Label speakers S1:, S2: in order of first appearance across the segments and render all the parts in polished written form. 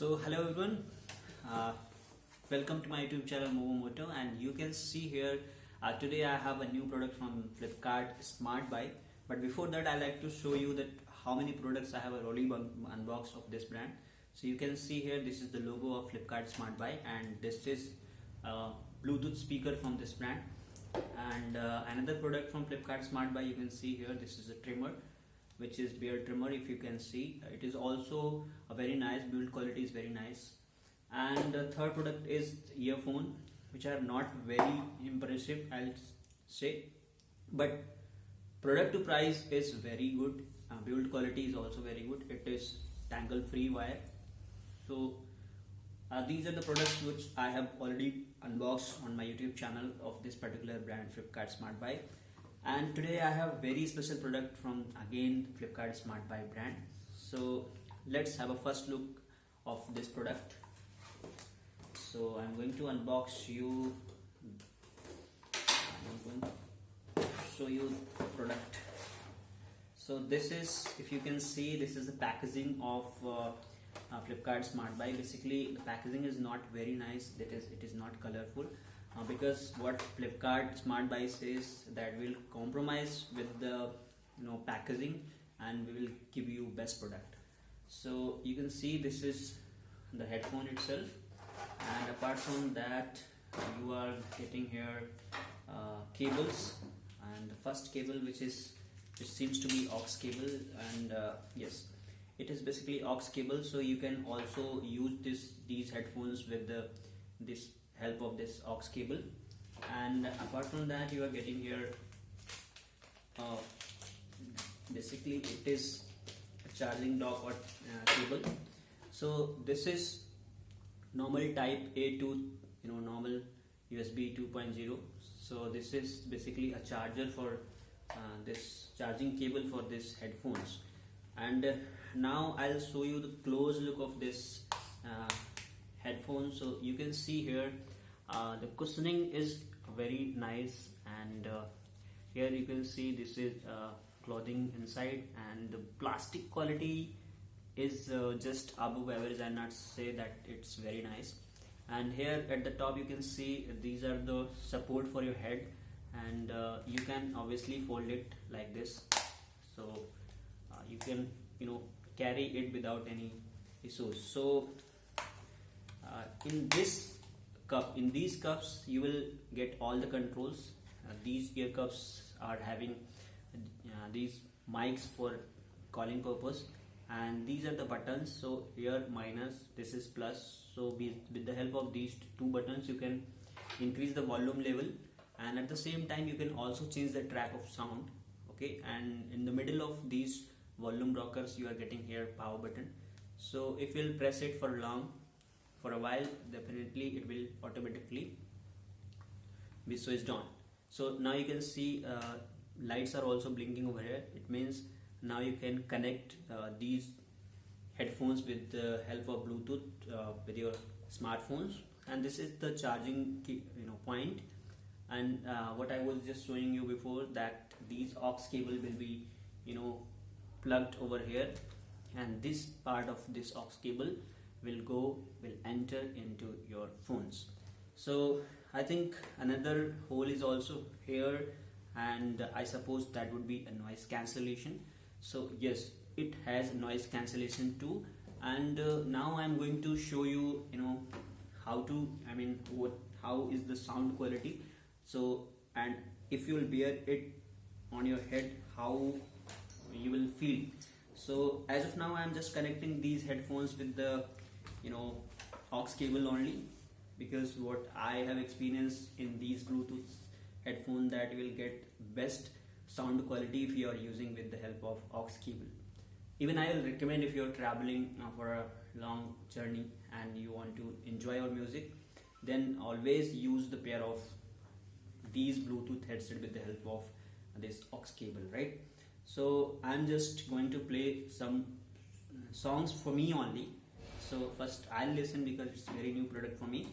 S1: Hello everyone, uh, welcome to my YouTube channel Momomoto, and you can see here today I have a new product from Flipkart Smart Buy. But before that, I like to show you that how many products I have already unboxed of this brand. So you can see here, this is the logo of Flipkart Smart Buy, and this is Bluetooth speaker from this brand. And another product from Flipkart Smart Buy, you can see here, this is a trimmer, which is beard trimmer. If you can see, it is also a very nice build quality, is very nice. And the third product is earphone, which are not very impressive, I'll say, but product to price is very good. Build quality is also very good. It is tangle free wire. So these are the products which I have already unboxed on my YouTube channel of this particular brand, Flipkart Smart Buy. And today I have very special product from again Flipkart Smart Buy brand. So let's have a first look of this product. So I'm going to unbox you. I'm going to show you the product. So this is, if you can see, this is the packaging of Flipkart Smart Buy. Basically, the packaging is not very nice. It is not colorful. Because what Flipkart Smart Buy says that we'll compromise with the packaging and we will give you best product. So you can see this is the headphone itself, and apart from that you are getting here cables, and the first cable which seems to be aux cable, and yes, it is basically aux cable. So you can also use these headphones with this help of this aux cable. And apart from that, you are getting here basically it is a charging dock or cable. So this is normal type A to normal USB 2.0. so this is basically a charger for this charging cable for this headphones. And now I'll show you the close look of this headphone. So you can see here the cushioning is very nice, and here you can see this is clothing inside, and the plastic quality is just above average. I'll not say that it's very nice. And here at the top you can see these are the support for your head, and you can obviously fold it like this, so you can carry it without any issues. So in these cups you will get all the controls. These ear cups are having these mics for calling purpose, and these are the buttons. So here minus, this is plus. So with the help of these two buttons you can increase the volume level, and at the same time you can also change the track of sound. Okay, and in the middle of these volume rockers you are getting here power button. So if you'll press it for a while, definitely it will automatically be switched on. So now you can see lights are also blinking over here. It means now you can connect these headphones with the help of Bluetooth with your smartphones. And this is the charging point. And what I was just showing you before, that these aux cable will be plugged over here, and this part of this aux cable will enter into your phones. So I think another hole is also here, and I suppose that would be a noise cancellation. So yes, it has noise cancellation too. And now I'm going to show you how is the sound quality. So, and if you will wear it on your head, how you will feel. So as of now I am just connecting these headphones with the aux cable only, because what I have experienced in these Bluetooth headphones, that you will get best sound quality if you are using with the help of aux cable. Even I will recommend, if you are traveling for a long journey and you want to enjoy your music, then always use the pair of these Bluetooth headset with the help of this aux cable, right? So I'm just going to play some songs for me only. So first I'll listen, because it's a very new product for me,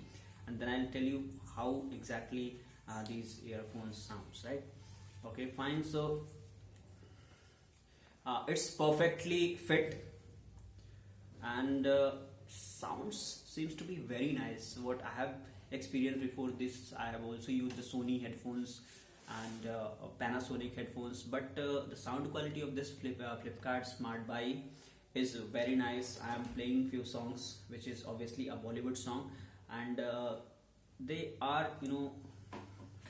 S1: and then I'll tell you how exactly these earphones sounds, right? Okay, fine. So it's perfectly fit, and sounds seems to be very nice. What I have experienced before this, I have also used the Sony headphones and Panasonic headphones, but the sound quality of this Flipkart Smart Buy is very nice. I am playing few songs, which is obviously a Bollywood song, and they are,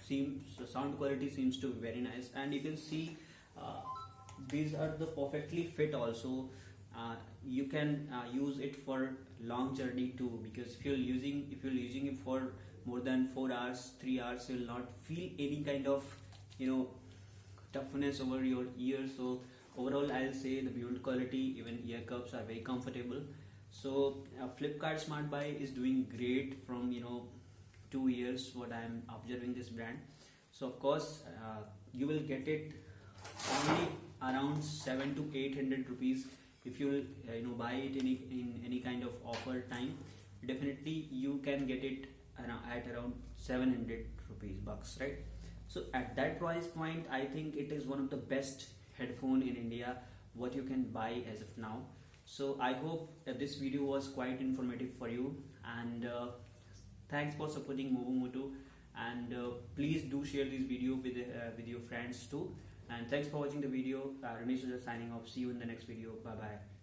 S1: seems the sound quality seems to be very nice, and you can see these are the perfectly fit also. You can use it for long journey too, because if you're using it for more than 4 hours, 3 hours, you'll not feel any kind of toughness over your ears. So overall, I'll say the build quality, even ear cups are very comfortable. So Flipkart Smart Buy is doing great from 2 years what I'm observing this brand. So of course you will get it only around 7 to 800 rupees if you buy it in any kind of offer time. Definitely you can get it at around 700 rupees bucks, right? So at that price point, I think it is one of the best headphone in India what you can buy as of now. So I hope this video was quite informative for you, and thanks for supporting Mobu, and please do share this video with your friends too. And thanks for watching the video. Ramesh is signing off. See you in the next video. Bye bye.